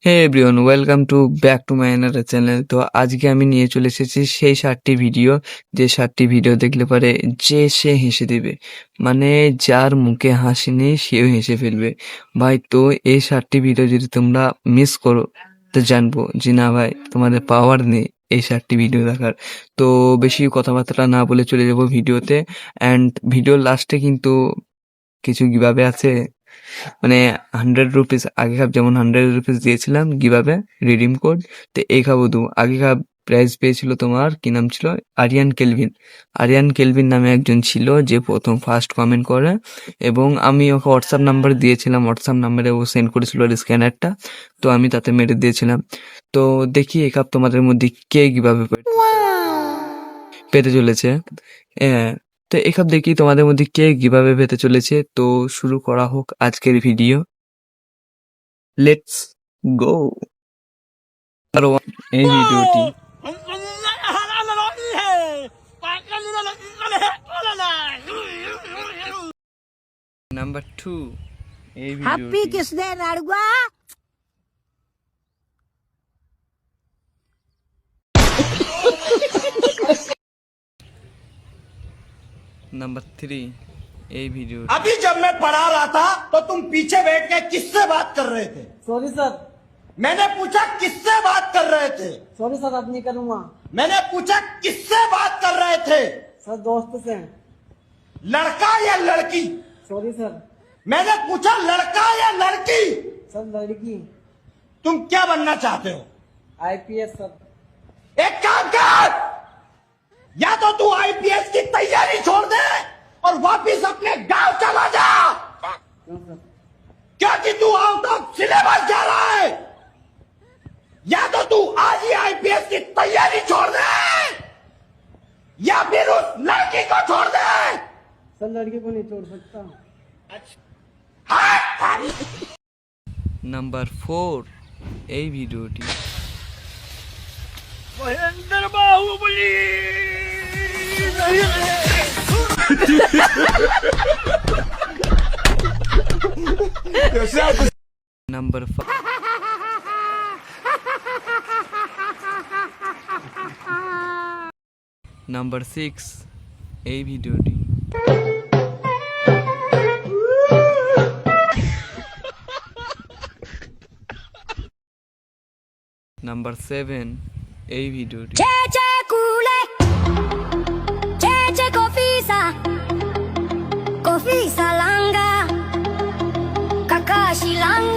Hey everyone, welcome to back to my another channel. তো আজকে আমি নিয়ে চলে এসেছি সেই 7টি ভিডিও, যে 7টি ভিডিও দেখলে পরে যে সে হেসে দিবে, মানে যার মুখে হাসি নেই সেও হেসে ফেলবে ভাই। তো এই 7টি ভিডিও যদি তোমরা মিস করো তো জানবো যে না ভাই, তোমাদের পাওয়ার নেই এই 7টি ভিডিও দেখার। তো বেশি কথাবার্তা না বলে চলে যাব ভিডিওতে। অ্যান্ড ভিডিওর লাস্টে কিন্তু কিছু গিভাবে আছে, মানে 100 রুপিস আগে খাব, যেমন 100 রুপিস দিয়েছিলাম গিভাবে রিডিম কোড। তো এই খাবো দু আগে খাব প্রাইজ পেয়েছিল তোমার কি নাম ছিল, আরিয়ান কেলভিন নামে একজন ছিল যে প্রথম ফার্স্ট কমেন্ট করে, এবং আমি ওকে হোয়াটসঅ্যাপ নাম্বার দিয়েছিলাম। হোয়াটসঅ্যাপ নাম্বারে ও সেন্ড করেছিল স্ক্যানারটা, তো আমি তাতে মেরে দিয়েছিলাম। তো দেখি এই কাপ তোমাদের মধ্যে কে কিভাবে পেতে চলেছে। হ্যাঁ, তো এসব দেখি তোমাদের মধ্যে কে কিভাবে পেতে চলেছে। তো শুরু করা হোক আজকের ভিডিও, লেটস গো। আর এই ভিডিওটি নাম্বার 2, এই हैप्पी ভিডিওটি किस डे लड़ुआ। নাম্বার 3, এই ভিডিওটি अभी जब मैं पढ़ा रहा था तो तुम पीछे बैठ के किससे बात कर रहे थे? Sorry sir. मैंने पूछा किससे बात कर रहे थे? सॉरी सर, अब नहीं करूंगा। मैंने पूछा किससे बात कर रहे थे? सर दोस्त से। लड़का या लड़की? Sorry sir. मैंने पूछा लड़का या लड़की? सर लड़की। तुम क्या बनना चाहते हो? IPS sir. एक काम कर, या तो तू आईपीएस की तैयारी छोड़ दे और वापिस अपने गांव चला जा, क्यों सर? क्योंकि तू आउट ऑफ सिलेबस जा रहा है। या तो तू आज ही आईपीएस की तैयारी छोड़ दे या फिर उस लड़की को छोड़ दे। सर लड़की को नहीं छोड़ सकता। নাম্বার 4, এই ভিডিওটি महेंद्र बाहुबली নাম্বার 5, নাম্বার 6, এই ভিডিওটি নাম্বার 7, এই ভিডিওটি Cece cule, cece cofisa langa, kakashi langa.